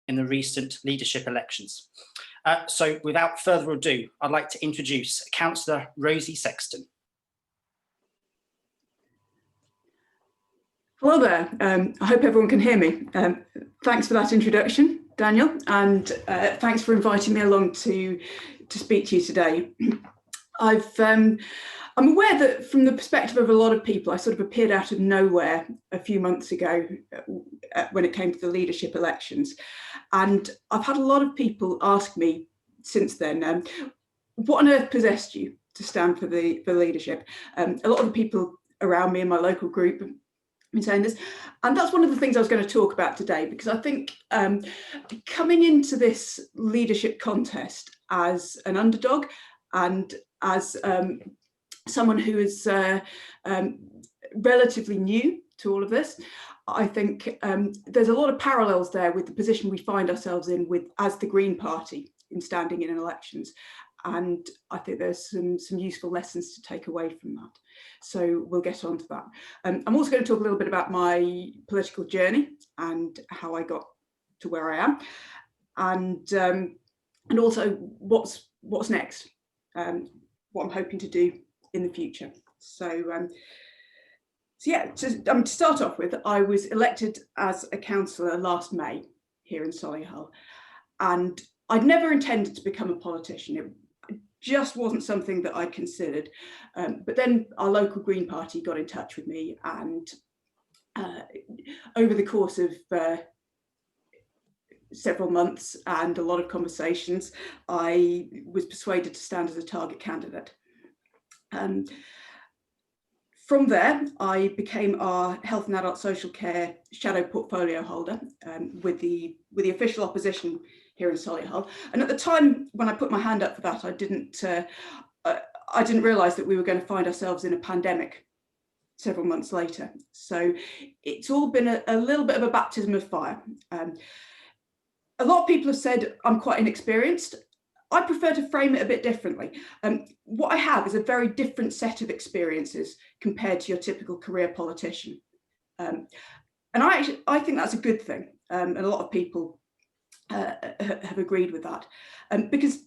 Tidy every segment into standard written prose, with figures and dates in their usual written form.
in the recent leadership elections. So without further ado, I'd like to introduce Councillor Rosi Sexton. Hello there, I hope everyone can hear me. Thanks for that introduction, Daniel, and thanks for inviting me along to speak to you today. I'm aware that from the perspective of a lot of people, I sort of appeared out of nowhere a few months ago when it came to the leadership elections. And I've had a lot of people ask me since then, what on earth possessed you to stand for leadership? A lot of the people around me in my local group have been saying this. And that's one of the things I was going to talk about today, because I think coming into this leadership contest as an underdog and as someone who is relatively new to all of this, I think there's a lot of parallels there with the position we find ourselves in as the Green Party in standing in elections. And I think there's some useful lessons to take away from that. So we'll get on to that. I'm also going to talk a little bit about my political journey and how I got to where I am, and also what's next, what I'm hoping to do in the future. So yeah, to start off with, I was elected as a councillor last May here in Solihull, and I'd never intended to become a politician. It just wasn't something that I considered. But then our local Green Party got in touch with me, and over the course of several months and a lot of conversations, I was persuaded to stand as a target candidate. From there, I became our health and adult social care shadow portfolio holder with the official opposition here in Solihull. And at the time when I put my hand up for that, I didn't realise that we were going to find ourselves in a pandemic several months later. So it's all been a little bit of a baptism of fire. A lot of people have said I'm quite inexperienced. I prefer to frame it a bit differently. What I have is a very different set of experiences compared to your typical career politician. And I think that's a good thing. And a lot of people have agreed with that. Because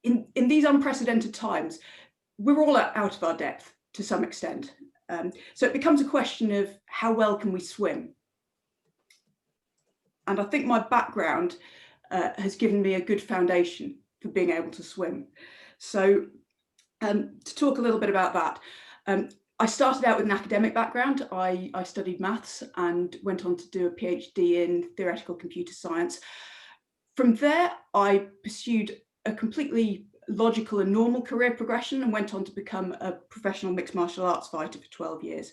in these unprecedented times, we're all out of our depth to some extent. So it becomes a question of how well can we swim? And I think my background has given me a good foundation for being able to swim. So to talk a little bit about that, I started out with an academic background. I studied maths and went on to do a PhD in theoretical computer science. From there, I pursued a completely logical and normal career progression and went on to become a professional mixed martial arts fighter for 12 years.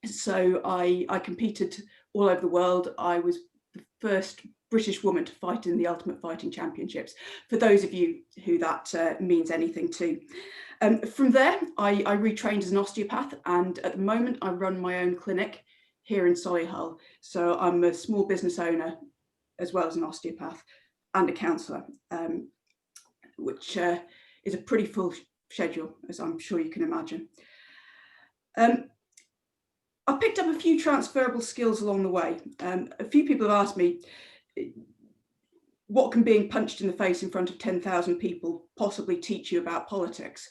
So I competed all over the world. I was the first British woman to fight in the Ultimate Fighting Championships, for those of you who that means anything to. From there, I retrained as an osteopath, and at the moment I run my own clinic here in Solihull. So I'm a small business owner as well as an osteopath and a counsellor, which is a pretty full schedule, as I'm sure you can imagine. I picked up a few transferable skills along the way. A few people have asked me, what can being punched in the face in front of 10,000 people possibly teach you about politics?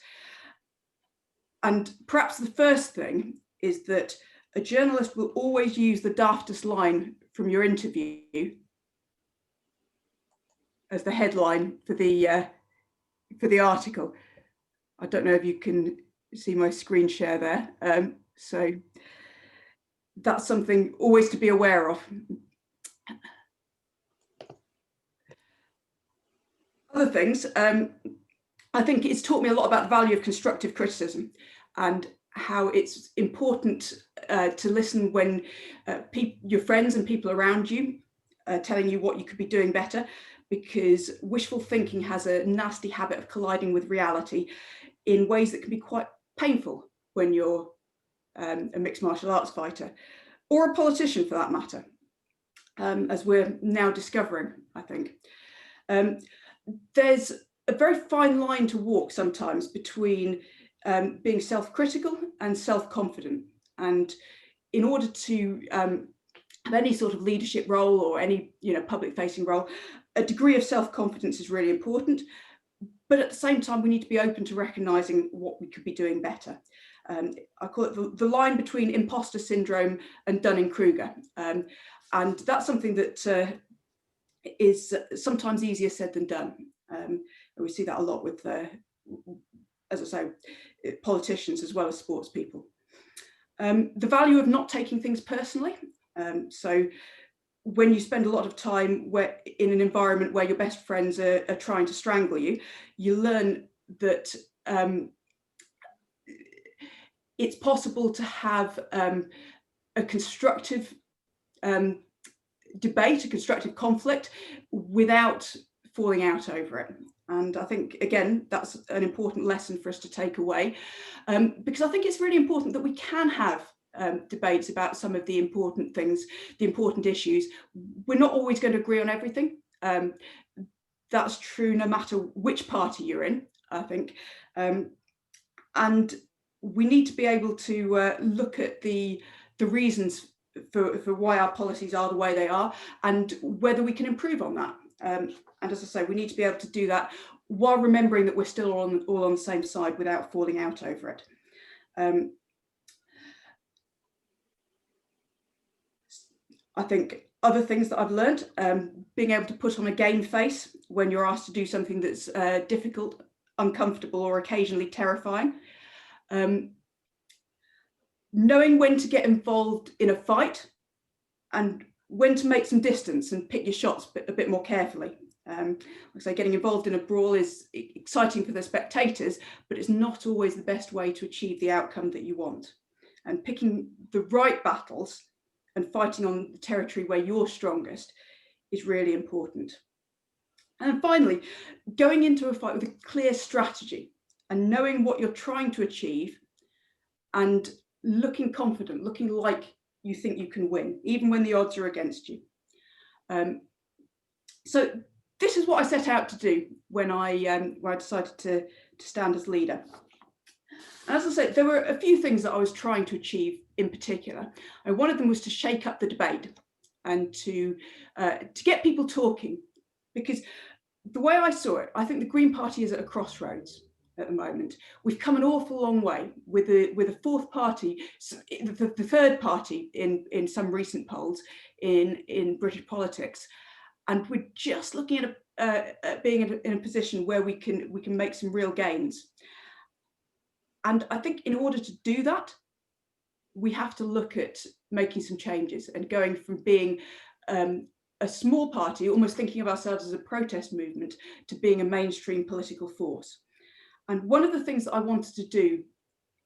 And perhaps the first thing is that a journalist will always use the daftest line from your interview as the headline for the article. I don't know if you can see my screen share there. So that's something always to be aware of. Other things, I think it's taught me a lot about the value of constructive criticism and how it's important to listen when your friends and people around you are telling you what you could be doing better, because wishful thinking has a nasty habit of colliding with reality in ways that can be quite painful when you're a mixed martial arts fighter, or a politician for that matter, as we're now discovering, I think. There's a very fine line to walk sometimes between being self-critical and self-confident. And in order to any sort of leadership role or any public facing role, a degree of self-confidence is really important. But at the same time, we need to be open to recognizing what we could be doing better. I call it the line between imposter syndrome and Dunning-Kruger. And that's something that is sometimes easier said than done. And we see that a lot with, as I say, politicians as well as sports people. The value of not taking things personally. So when you spend a lot of time in an environment where your best friends are trying to strangle you, you learn that it's possible to have a constructive debate, a constructive conflict without falling out over it. And I think, again, that's an important lesson for us to take away, because I think it's really important that we can have debates about some of the important things, the important issues. We're not always going to agree on everything. That's true no matter which party you're in, I think. And we need to be able to look at the reasons for why our policies are the way they are and whether we can improve on that. And as I say, we need to be able to do that while remembering that we're still all on the same side without falling out over it. I think other things that I've learned, being able to put on a game face when you're asked to do something that's difficult, uncomfortable, or occasionally terrifying. Knowing when to get involved in a fight and when to make some distance and pick your shots a bit more carefully. Like I say, getting involved in a brawl is exciting for the spectators, but it's not always the best way to achieve the outcome that you want. And picking the right battles and fighting on the territory where you're strongest is really important. And finally, going into a fight with a clear strategy and knowing what you're trying to achieve and looking confident, looking like you think you can win, even when the odds are against you. So this is what I set out to do when I decided to stand as leader. And as I said, there were a few things that I was trying to achieve in particular. And one of them was to shake up the debate and to get people talking, because the way I saw it, I think the Green Party is at a crossroads at the moment. We've come an awful long way with a fourth party, the third party in some recent polls in British politics, and we're just looking at being in a position where we can make some real gains. And I think in order to do that, we have to look at making some changes and going from being a small party, almost thinking of ourselves as a protest movement, to being a mainstream political force. And one of the things that I wanted to do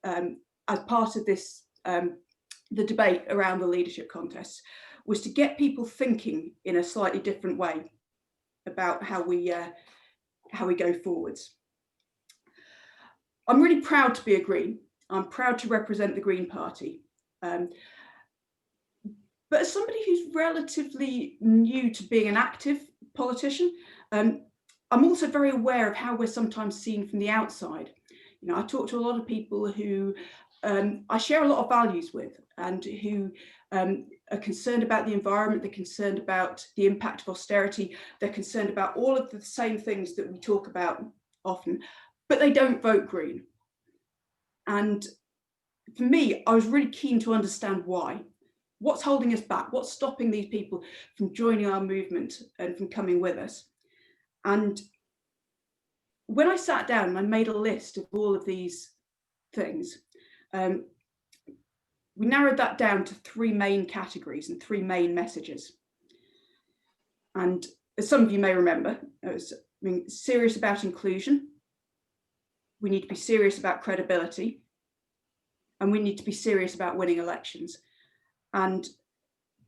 as part of this, the debate around the leadership contests, was to get people thinking in a slightly different way about how we go forwards. I'm really proud to be a Green. I'm proud to represent the Green Party. But as somebody who's relatively new to being an active politician, I'm also very aware of how we're sometimes seen from the outside. You know, I talk to a lot of people who I share a lot of values with, and who are concerned about the environment, they're concerned about the impact of austerity, they're concerned about all of the same things that we talk about often, but they don't vote Green. And for me, I was really keen to understand why. What's holding us back? What's stopping these people from joining our movement and from coming with us? And when I sat down and I made a list of all of these things, we narrowed that down to 3 main categories and 3 main messages. And as some of you may remember, I was being serious about inclusion. We need to be serious about credibility, and we need to be serious about winning elections. And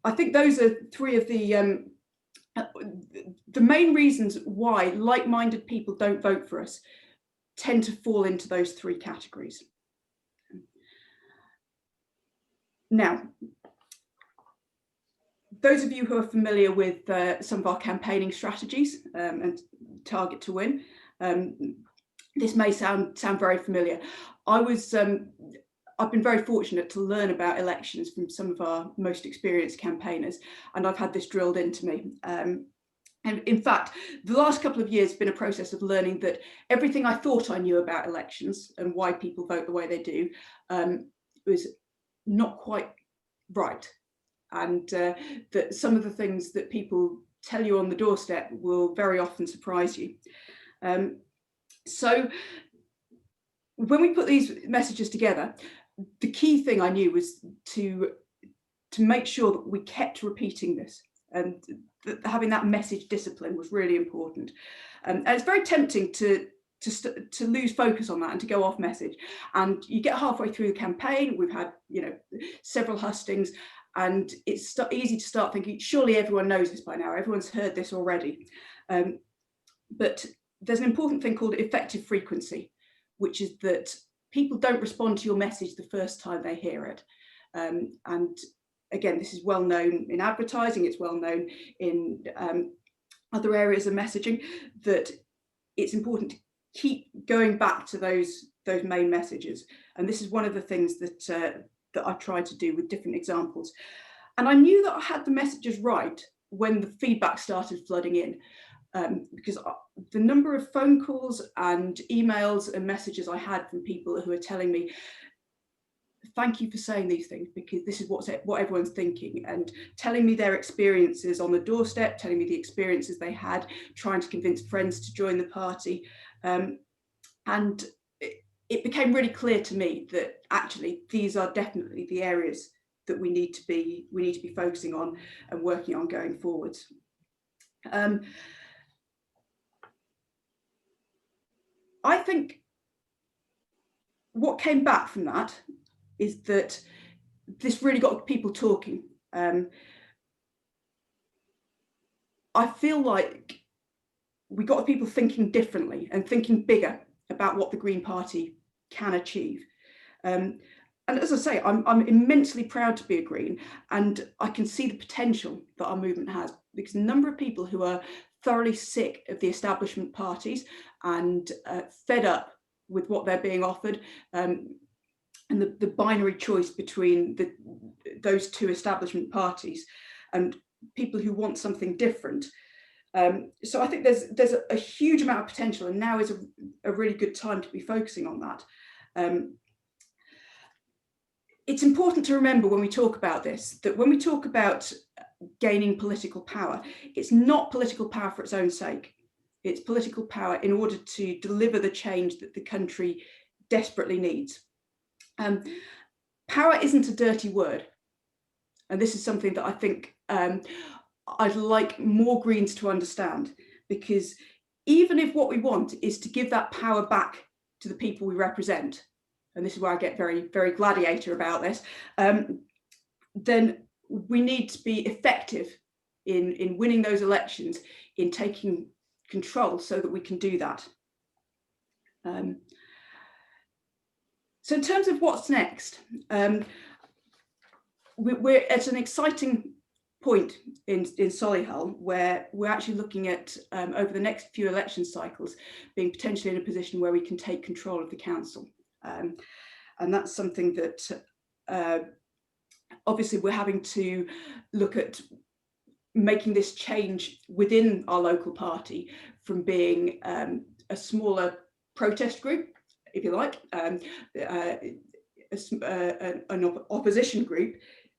I think those are 3 of the main reasons why like-minded people don't vote for us tend to fall into those 3 categories. Now, those of you who are familiar with some of our campaigning strategies and Target to Win, this may sound very familiar. I was I've been very fortunate to learn about elections from some of our most experienced campaigners, and I've had this drilled into me. And in fact, the last couple of years have been a process of learning that everything I thought I knew about elections and why people vote the way they do was not quite right. And that some of the things that people tell you on the doorstep will very often surprise you. So when we put these messages together, the key thing I knew was to make sure that we kept repeating this, and having that message discipline was really important. And it's very tempting to lose focus on that and to go off message. And you get halfway through the campaign, we've had, you know, several hustings, and it's easy to start thinking, surely everyone knows this by now, everyone's heard this already. But there's an important thing called effective frequency, which is that people don't respond to your message the first time they hear it. And again, this is well known in advertising, it's well known in other areas of messaging, that it's important to keep going back to those main messages. And this is one of the things that I tried to do with different examples. And I knew that I had the messages right when the feedback started flooding in. Because the number of phone calls and emails and messages I had from people who are telling me, thank you for saying these things, because this is what everyone's thinking, and telling me their experiences on the doorstep, telling me the experiences they had trying to convince friends to join the party. And it became really clear to me that actually these are definitely the areas that we need to be focusing on and working on going forwards. I think what came back from that is that this really got people talking. I feel like we got people thinking differently and thinking bigger about what the Green Party can achieve. And as I say, I'm immensely proud to be a Green, and I can see the potential that our movement has, because a number of people who are thoroughly sick of the establishment parties and fed up with what they're being offered, and the binary choice between those two establishment parties, and people who want something different. So I think there's a huge amount of potential, and now is a really good time to be focusing on that. It's important to remember when we talk about this, that when we talk about gaining political power, it's not political power for its own sake. It's political power in order to deliver the change that the country desperately needs. Power isn't a dirty word. And this is something that I think I'd like more Greens to understand, because even if what we want is to give that power back to the people we represent, and this is where I get very, very gladiator about this, then we need to be effective in winning those elections, in taking control so that we can do that. So in terms of what's next, we're at an exciting point in Solihull, where we're actually looking at, over the next few election cycles, being potentially in a position where we can take control of the council. And that's something that obviously we're having to look at making this change within our local party from being a smaller protest group, if you like, an opposition group,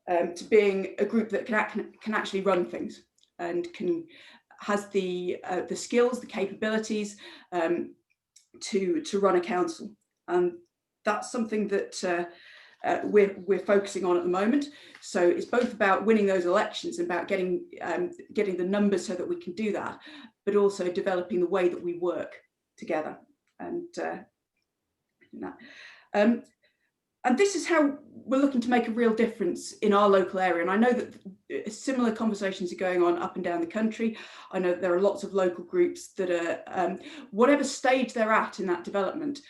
to being a group that can actually run things and has the skills, the capabilities to run a council. And that's something that we're focusing on at the moment. So it's both about winning those elections and about getting the numbers so that we can do that, but also developing the way that we work together. And this is how we're looking to make a real difference in our local area. And I know that similar conversations are going on up and down the country. I know that there are lots of local groups that are, whatever stage they're at in that development,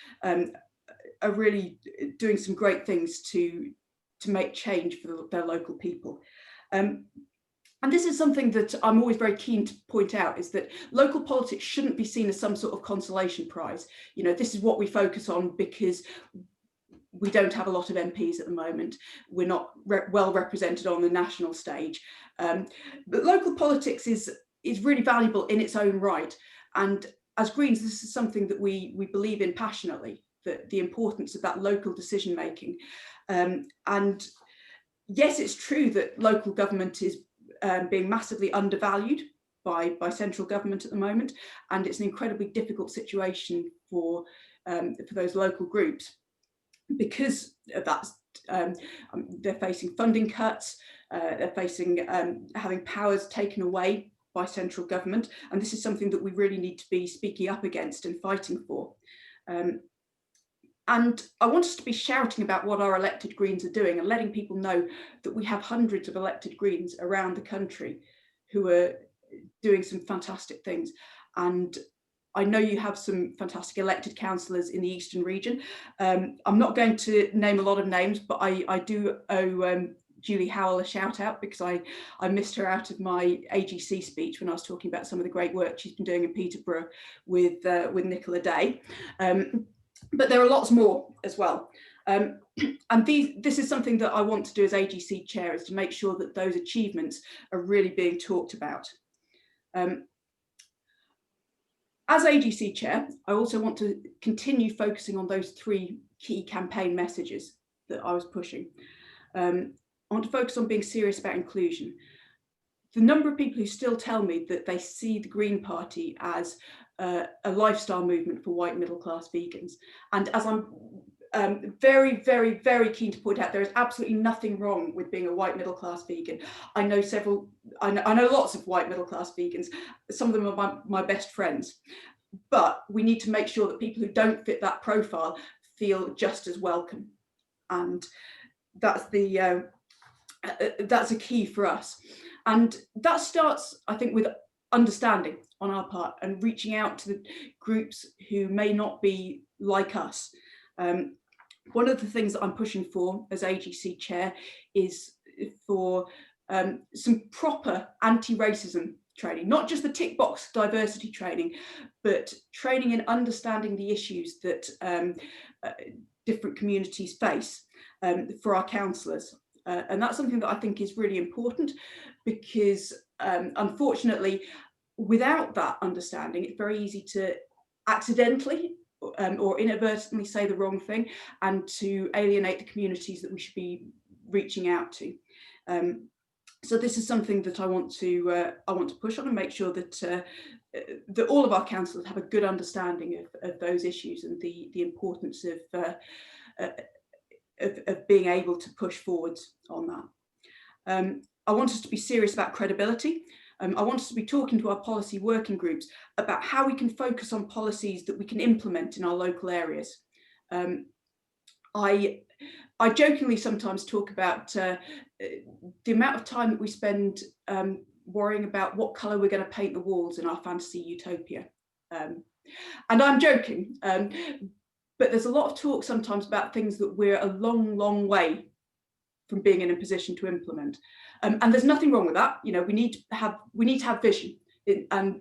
are really doing some great things to make change for their local people. And this is something that I'm always very keen to point out, is that local politics shouldn't be seen as some sort of consolation prize. You know, this is what we focus on because we don't have a lot of MPs at the moment. We're not well represented on the national stage. But local politics is really valuable in its own right. And as Greens, this is something that we believe in passionately, that the importance of that local decision making. And yes, it's true that local government is being massively undervalued by central government at the moment, and it's an incredibly difficult situation for those local groups, because that's they're facing funding cuts, they're facing having powers taken away by central government, and this is something that we really need to be speaking up against and fighting for. And I want us to be shouting about what our elected Greens are doing and letting people know that we have hundreds of elected Greens around the country who are doing some fantastic things. And I know you have some fantastic elected councillors in the Eastern region. I'm not going to name a lot of names, but I do owe Julie Howell a shout out, because I missed her out of my AGC speech when I was talking about some of the great work she's been doing in Peterborough with Nicola Day. But there are lots more as well. And this is something that I want to do as AGC chair, is to make sure that those achievements are really being talked about. As AGC chair, I also want to continue focusing on those 3 key campaign messages that I was pushing. I want to focus on being serious about inclusion. The number of people who still tell me that they see the Green Party as a lifestyle movement for white middle class vegans, and as I'm very, very, very keen to point out, there is absolutely nothing wrong with being a white middle class vegan. I know lots of white middle class vegans. Some of them are my best friends, but we need to make sure that people who don't fit that profile feel just as welcome, and that's a key for us. And that starts, I think, with understanding on our part and reaching out to the groups who may not be like us. One of the things that I'm pushing for as AGC chair is for some proper anti-racism training, not just the tick box diversity training, but training in understanding the issues that different communities face for our councillors. And that's something that I think is really important, because unfortunately, without that understanding, it's very easy to accidentally or inadvertently say the wrong thing and to alienate the communities that we should be reaching out to. So this is something that I want to push on and make sure that that all of our councillors have a good understanding of those issues and the importance of being able to push forwards on that. I want us to be serious about credibility. I want us to be talking to our policy working groups about how we can focus on policies that we can implement in our local areas. I jokingly sometimes talk about the amount of time that we spend worrying about what colour we're going to paint the walls in our fantasy utopia. And I'm joking, but there's a lot of talk sometimes about things that we're a long, long way from being in a position to implement. And there's nothing wrong with that. You know, we need to have vision, and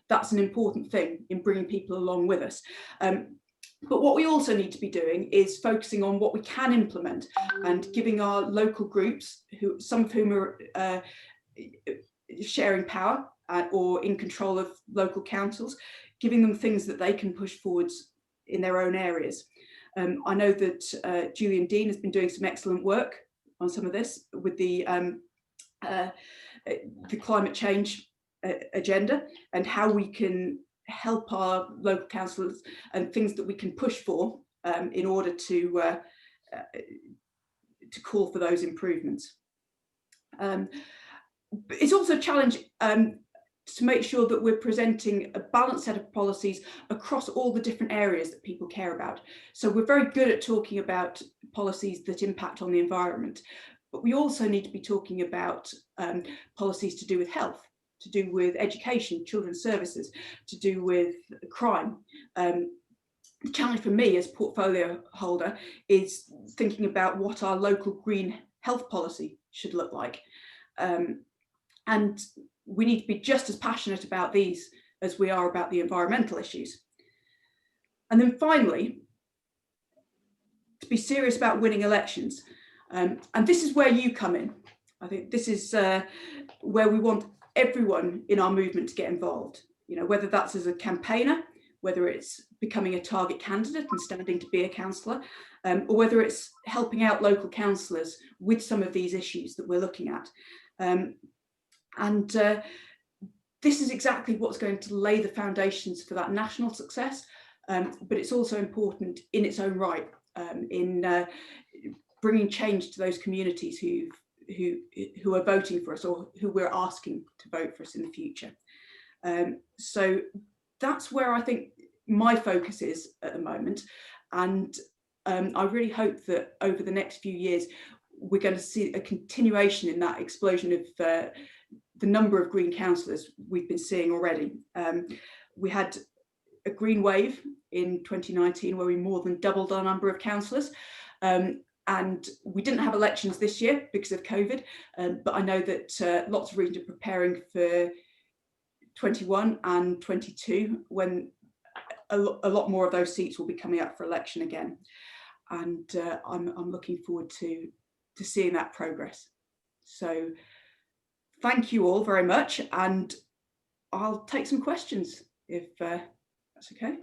that's an important thing in bringing people along with us. But what we also need to be doing is focusing on what we can implement and giving our local groups, some of whom are sharing power or in control of local councils, giving them things that they can push forwards in their own areas. I know that Julian Dean has been doing some excellent work on some of this with the climate change agenda, and how we can help our local councillors and things that we can push for in order to call for those improvements. It's also a challenge to make sure that we're presenting a balanced set of policies across all the different areas that people care about. So we're very good at talking about policies that impact on the environment, but we also need to be talking about policies to do with health, to do with education, children's services, to do with crime. The challenge for me as portfolio holder is thinking about what our local green health policy should look like. And we need to be just as passionate about these as we are about the environmental issues. And then finally, to be serious about winning elections. And this is where you come in. I think this is where we want everyone in our movement to get involved, you know, whether that's as a campaigner, whether it's becoming a target candidate and standing to be a councillor, or whether it's helping out local councillors with some of these issues that we're looking at. This is exactly what's going to lay the foundations for that national success, but it's also important in its own right in bringing change to those communities who are voting for us, or who we're asking to vote for us in the future. So that's where I think my focus is at the moment, and I really hope that over the next few years we're going to see a continuation in that explosion of the number of Green councillors we've been seeing already. We had a Green wave in 2019 where we more than doubled our number of councillors, and we didn't have elections this year because of COVID, but I know that lots of regions are preparing for 21 and 22 when a lot more of those seats will be coming up for election again, and I'm looking forward to seeing that progress. So thank you all very much, and I'll take some questions if that's okay.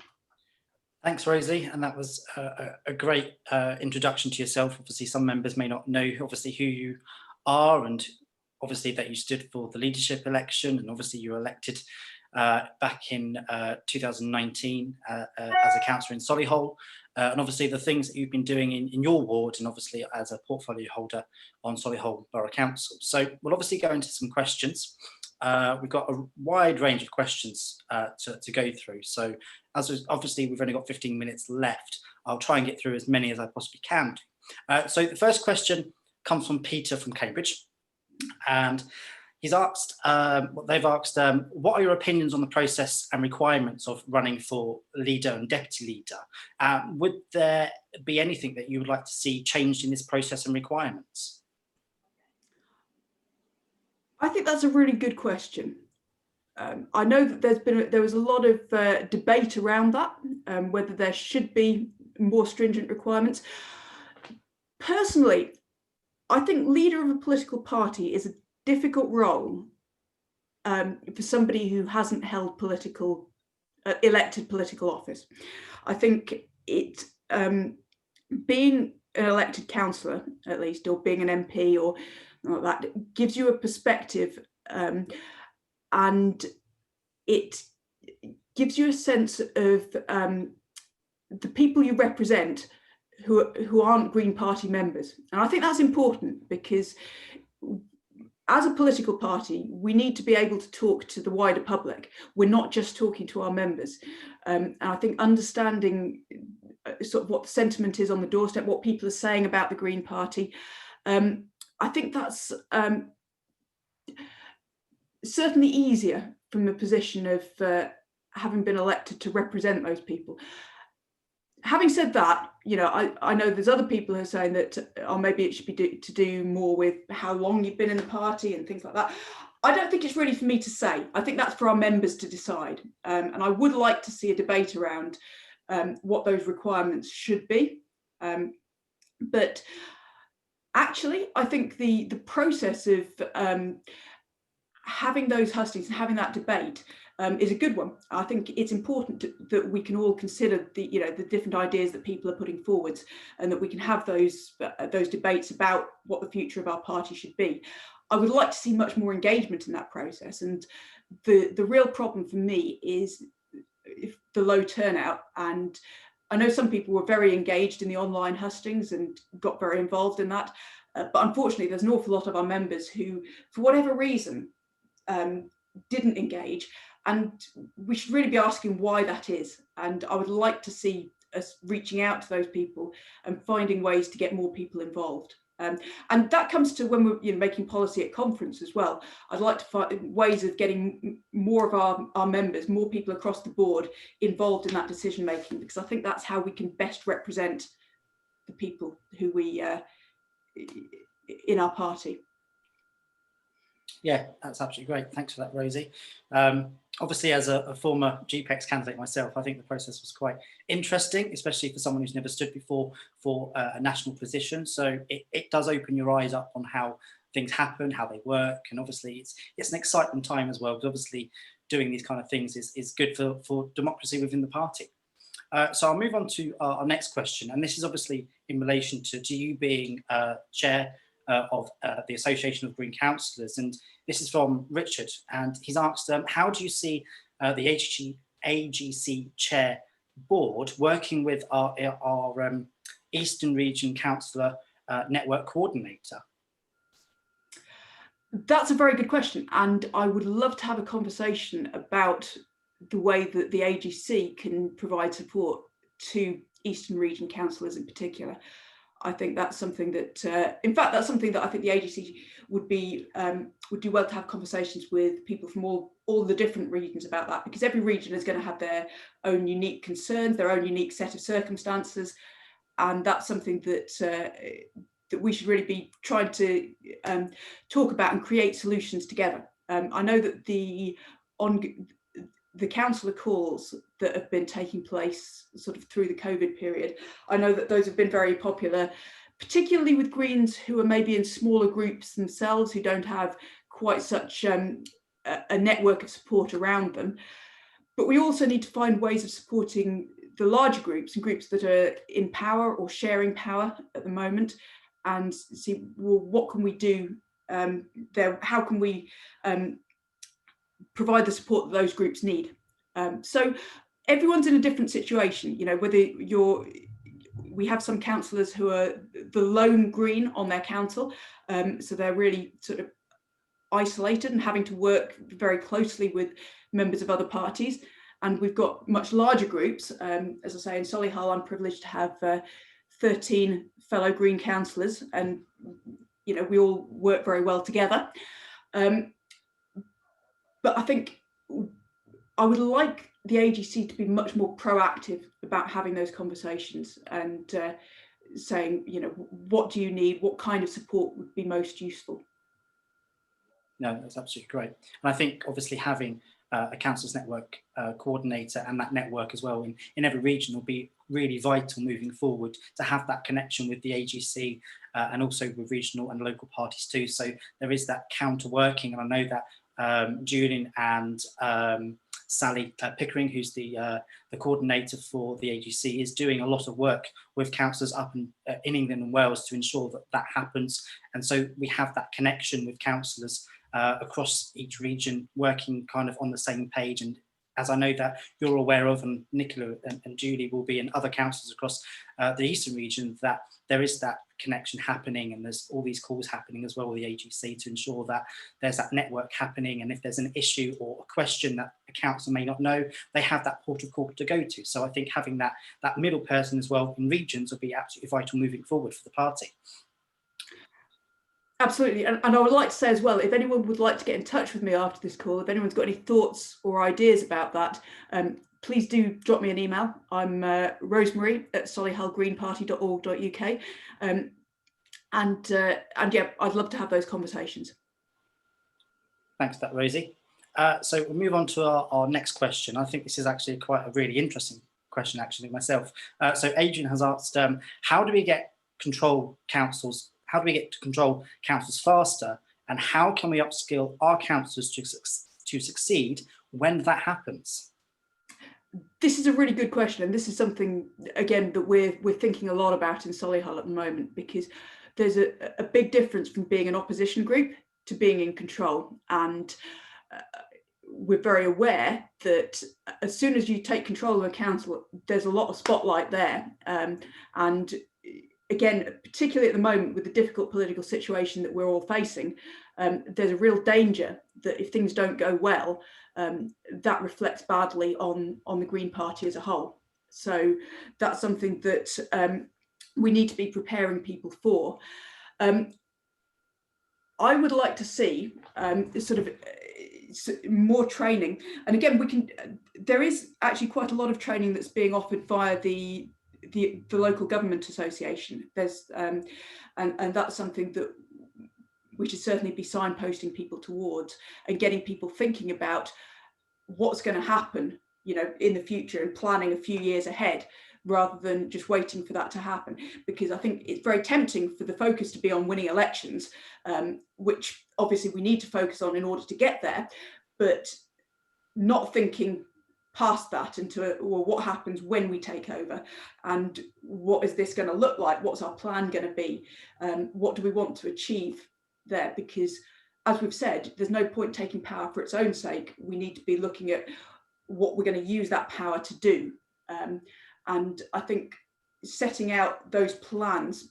Thanks, Rosie, and that was a great introduction to yourself. Obviously, some members may not know obviously who you are, and obviously that you stood for the leadership election, and obviously you were elected back in 2019 as a councillor in Solihull, and obviously the things that you've been doing in your ward, and obviously as a portfolio holder on Solihull Borough Council. So we'll obviously go into some questions. We've got a wide range of questions to go through. So as obviously we've only got 15 minutes left, I'll try and get through as many as I possibly can. So the first question comes from Peter from Cambridge, and he's asked, they've asked, what are your opinions on the process and requirements of running for leader and deputy leader? Would there be anything that you would like to see changed in this process and requirements? I think that's a really good question. I know that there was a lot of debate around that, whether there should be more stringent requirements. Personally, I think leader of a political party is a difficult role for somebody who hasn't held elected political office. I think it being an elected councillor, at least, or being an MP or that, gives you a perspective, and it gives you a sense of the people you represent who aren't Green Party members. And I think that's important, because as a political party, we need to be able to talk to the wider public. We're not just talking to our members. And I think understanding sort of what the sentiment is on the doorstep, what people are saying about the Green Party, I think that's certainly easier from the position of having been elected to represent those people. Having said that, you know, I know there's other people who are saying that, or maybe it should be to do more with how long you've been in the party and things like that. I don't think it's really for me to say. I think that's for our members to decide. And I would like to see a debate around what those requirements should be. But actually, I think the process of having those hustings and having that debate is a good one. I think it's important that we can all consider the different ideas that people are putting forwards, and that we can have those debates about what the future of our party should be. I would like to see much more engagement in that process, and the real problem for me is the low turnout. And I know some people were very engaged in the online hustings and got very involved in that, but unfortunately there's an awful lot of our members who, for whatever reason, didn't engage. And we should really be asking why that is. And I would like to see us reaching out to those people and finding ways to get more people involved. And that comes to when we're making policy at conference as well. I'd like to find ways of getting more of our members, more people across the board involved in that decision making, because I think that's how we can best represent the people who we in our party. Yeah, that's absolutely great. Thanks for that, Rosie. Obviously, as a former GPEX candidate myself, I think the process was quite interesting, especially for someone who's never stood before for a national position. So it does open your eyes up on how things happen, how they work, and obviously it's an exciting time as well, because obviously doing these kind of things is good for democracy within the party. So I'll move on to our next question, and this is obviously in relation to you being chair of the Association of Green Councillors, and this is from Richard, and he's asked, how do you see the AGC chair board working with our Eastern Region Councillor Network Coordinator? That's a very good question, and I would love to have a conversation about the way that the AGC can provide support to Eastern Region councillors in particular. I think that's something that, in fact, that's something that I think the AGC would do well to have conversations with people from all the different regions about that, because every region is going to have their own unique concerns, their own unique set of circumstances, and that's something that that we should really be trying to talk about and create solutions together. I know that the councillor calls that have been taking place sort of through the COVID period, I know that those have been very popular, particularly with Greens who are maybe in smaller groups themselves, who don't have quite such a network of support around them. But we also need to find ways of supporting the larger groups and groups that are in power or sharing power at the moment, and see, well, what can we do there? How can we provide the support that those groups need? So everyone's in a different situation, you know, whether we have some councillors who are the lone Green on their council, so they're really sort of isolated and having to work very closely with members of other parties. And we've got much larger groups. As I say, in Solihull, I'm privileged to have 13 fellow Green councillors, and you know, we all work very well together. But I think I would like the AGC to be much more proactive about having those conversations and saying, you know, what do you need? What kind of support would be most useful? No, that's absolutely great. And I think obviously having a councils network coordinator and that network as well in every region will be really vital moving forward, to have that connection with the AGC and also with regional and local parties too. So there is that counter working, and I know that Julian and Sally Pickering, who's the coordinator for the AGC, is doing a lot of work with councillors up in England and Wales to ensure that that happens. And so we have that connection with councillors across each region, working kind of on the same page. And as I know that you're aware of, and Nicola and Julie will be, and other councillors across the Eastern region, that there is that connection happening, and there's all these calls happening as well with the AGC to ensure that there's that network happening, and if there's an issue or a question that a council may not know, they have that port of call to go to. So I think having that middle person as well in regions will be absolutely vital moving forward for the party. Absolutely, and I would like to say as well, if anyone would like to get in touch with me after this call, if anyone's got any thoughts or ideas about that, please do drop me an email. I'm rosemary@solihullgreenparty.org.uk, and yeah, I'd love to have those conversations. Thanks for that, Rosie. So we'll move on to our next question. I think this is actually quite a really interesting question, actually, myself. So Adrian has asked, how do we get councils faster, and how can we upskill our councillors to succeed when that happens? This is a really good question, and this is something, again, that we're thinking a lot about in Solihull at the moment, because there's a big difference from being an opposition group to being in control. And we're very aware that as soon as you take control of a council, there's a lot of spotlight there. And again, particularly at the moment with the difficult political situation that we're all facing, there's a real danger that if things don't go well, that reflects badly on the Green Party as a whole. So that's something that we need to be preparing people for. I would like to see sort of more training, and again, there is actually quite a lot of training that's being offered via the local government association. There's and that's something that we should certainly be signposting people towards and getting people thinking about what's going to happen, you know, in the future, and planning a few years ahead, rather than just waiting for that to happen. Because I think it's very tempting for the focus to be on winning elections, which obviously we need to focus on in order to get there, but not thinking past that into, well, what happens when we take over, and what is this going to look like? What's our plan going to be? What do we want to achieve there? Because as we've said, there's no point taking power for its own sake. We need to be looking at what we're going to use that power to do. And I think setting out those plans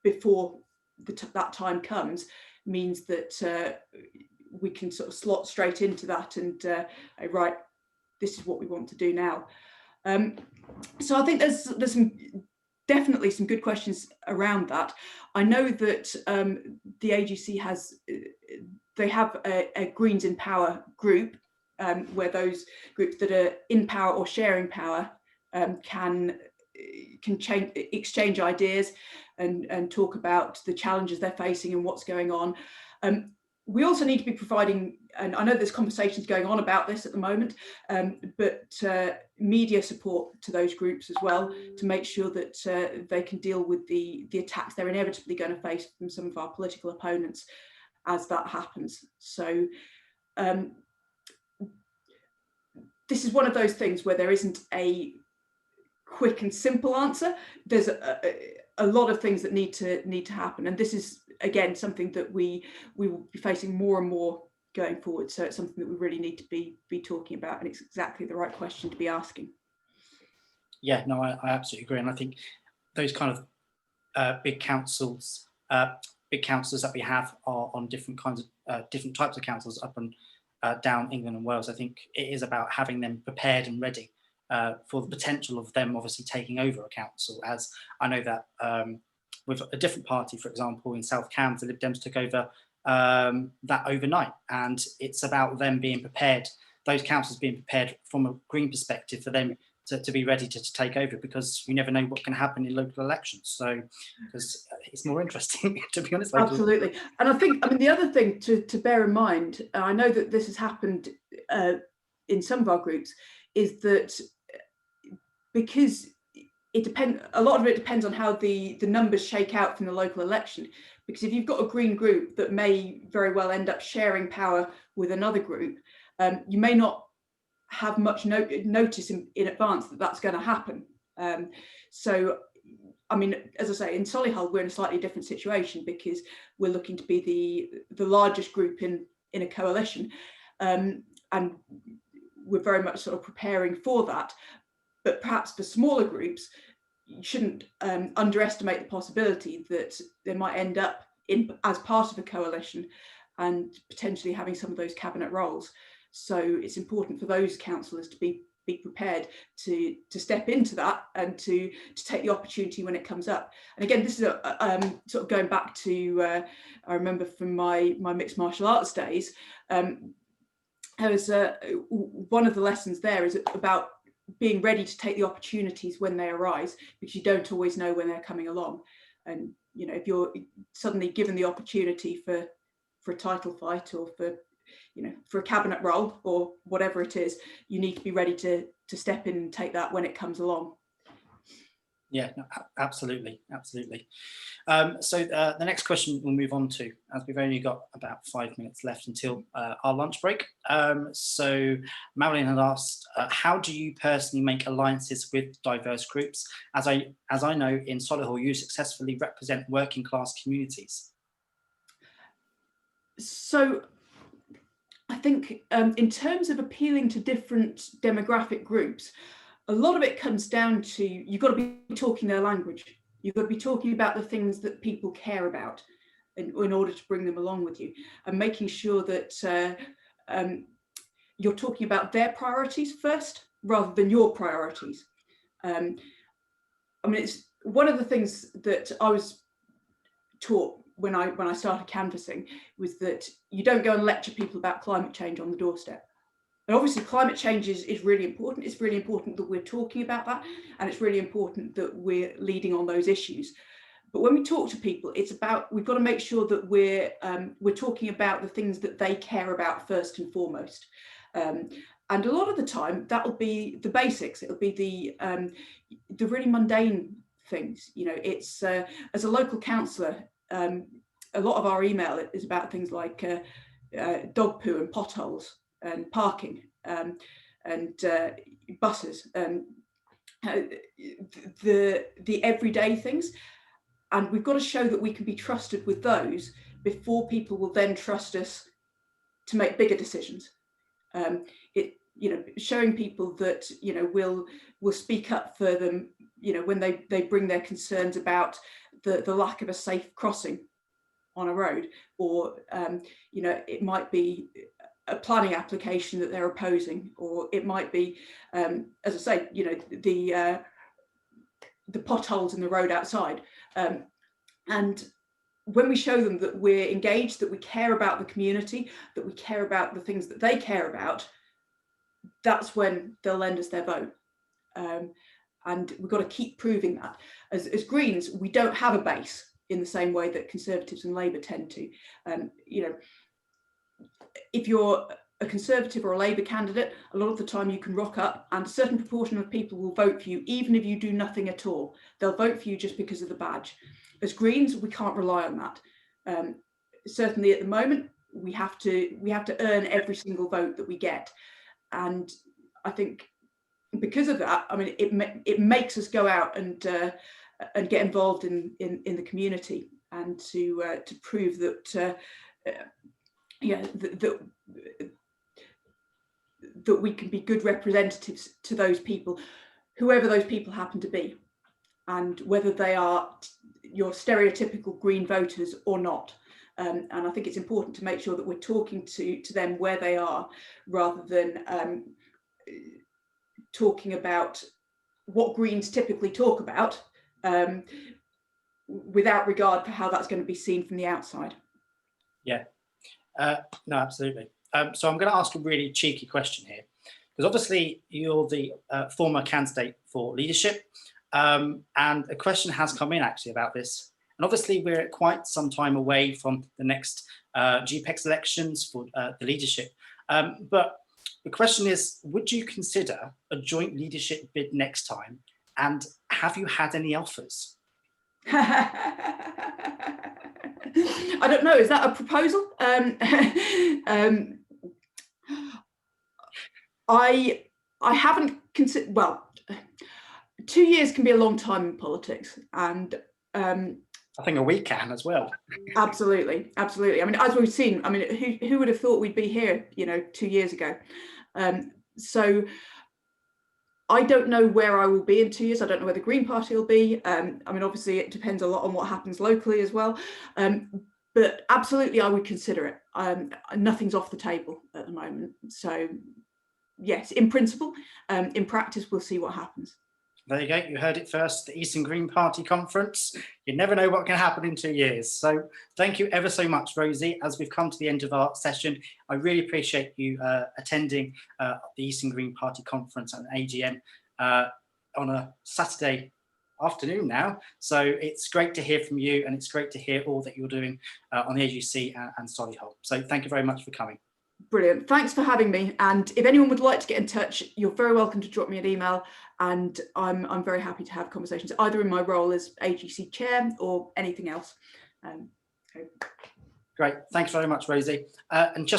before that time comes means that we can sort of slot straight into that and right, this is what we want to do now. So I think there's definitely some good questions around that. I know that the AGC they have a Greens in Power group, where those groups that are in power or sharing power can exchange ideas and talk about the challenges they're facing and what's going on. We also need to be providing, and I know there's conversations going on about this at the moment, but media support to those groups as well, to make sure that they can deal with the attacks they're inevitably going to face from some of our political opponents as that happens. So this is one of those things where there isn't a quick and simple answer. There's a lot of things that need to happen, and this is again something that we will be facing more and more going forward. So it's something that we really need to be talking about, and it's exactly the right question to be asking. Yeah, no, I absolutely agree, and I think those kind of big councils that we have are on different kinds of different types of councils up and down England and Wales. I think it is about having them prepared and ready for the potential of them obviously taking over a council, as I know that with a different party, for example, in South Cambs, the Lib Dems took over that overnight, and it's about them being prepared, those councils being prepared from a Green perspective for them to be ready to take over, because you never know what can happen in local elections. So because it's more interesting, to be honest. Absolutely. And I think, I mean, the other thing to bear in mind, I know that this has happened in some of our groups, is that because a lot of it depends on how the numbers shake out from the local election. Because if you've got a Green group that may very well end up sharing power with another group, you may not have much notice in advance that that's going to happen. So, I mean, as I say, in Solihull, we're in a slightly different situation because we're looking to be the largest group in a coalition, and we're very much sort of preparing for that. But perhaps for smaller groups, you shouldn't underestimate the possibility that they might end up as part of a coalition and potentially having some of those cabinet roles. So it's important for those councillors to be prepared to step into that and to take the opportunity when it comes up. And again, this is sort of going back to I remember from my mixed martial arts days. One of the lessons there is about being ready to take the opportunities when they arise, because you don't always know when they're coming along. And you know, if you're suddenly given the opportunity for a title fight, or for a cabinet role, or whatever it is, you need to be ready to step in and take that when it comes along. Yeah, no, absolutely. So the next question we'll move on to, as we've only got about 5 minutes left until our lunch break. So Marilyn had asked, how do you personally make alliances with diverse groups? As I know, in Solihull, you successfully represent working class communities. So I think in terms of appealing to different demographic groups, a lot of it comes down to, you've got to be talking their language. You've got to be talking about the things that people care about in order to bring them along with you, and making sure that you're talking about their priorities first rather than your priorities. I mean, it's one of the things that I was taught when I started canvassing, was that you don't go and lecture people about climate change on the doorstep. And obviously climate change is really important. It's really important that we're talking about that, and it's really important that we're leading on those issues. But when we talk to people, it's about, we've got to make sure that we're talking about the things that they care about first and foremost. And a lot of the time, that'll be the basics. It'll be the really mundane things. You know, it's as a local councillor, a lot of our email is about things like dog poo and potholes and parking and buses and the everyday things. And we've got to show that we can be trusted with those before people will then trust us to make bigger decisions. You know, showing people that, you know, we'll speak up for them, you know, when they bring their concerns about the lack of a safe crossing on a road, or you know, it might be a planning application that they're opposing, or it might be, as I say, you know, the potholes in the road outside. And when we show them that we're engaged, that we care about the community, that we care about the things that they care about, that's when they'll lend us their vote. And we've got to keep proving that. As Greens, we don't have a base in the same way that Conservatives and Labour tend to. You know, if you're a Conservative or a Labour candidate, a lot of the time you can rock up and a certain proportion of people will vote for you, even if you do nothing at all. They'll vote for you just because of the badge. As Greens, we can't rely on that. Certainly at the moment, we have to earn every single vote that we get. And I think because of that, I mean, it makes us go out and get involved in the community, and to prove that yeah, that we can be good representatives to those people, whoever those people happen to be, and whether they are your stereotypical Green voters or not. And I think it's important to make sure that we're talking to them where they are, rather than talking about what Greens typically talk about, without regard for how that's going to be seen from the outside. Yeah, no, absolutely. So I'm going to ask a really cheeky question here, because obviously you're the former candidate for leadership, and a question has come in actually about this. And obviously we're quite some time away from the next GPEX elections for the leadership. But the question is, would you consider a joint leadership bid next time? And have you had any offers? I don't know, is that a proposal? I haven't considered, well, 2 years can be a long time in politics, and I think a week can as well. Absolutely, absolutely. I mean, as we've seen, I mean, who would have thought we'd be here, you know, 2 years ago? So I don't know where I will be in 2 years. I don't know where the Green Party will be. I mean, obviously it depends a lot on what happens locally as well. But absolutely, I would consider it. Nothing's off the table at the moment. So yes, in principle, in practice, we'll see what happens. There you go. You heard it first. The Eastern Green Party conference. You never know what can happen in 2 years. So thank you ever so much, Rosie. As we've come to the end of our session, I really appreciate you attending the Eastern Green Party conference and AGM on a Saturday afternoon now. So it's great to hear from you, and it's great to hear all that you're doing on the AGC and Solihull. So thank you very much for coming. Brilliant. Thanks for having me. And if anyone would like to get in touch, you're very welcome to drop me an email, and I'm very happy to have conversations, either in my role as AGC chair or anything else. Great. Thanks very much, Rosie. And just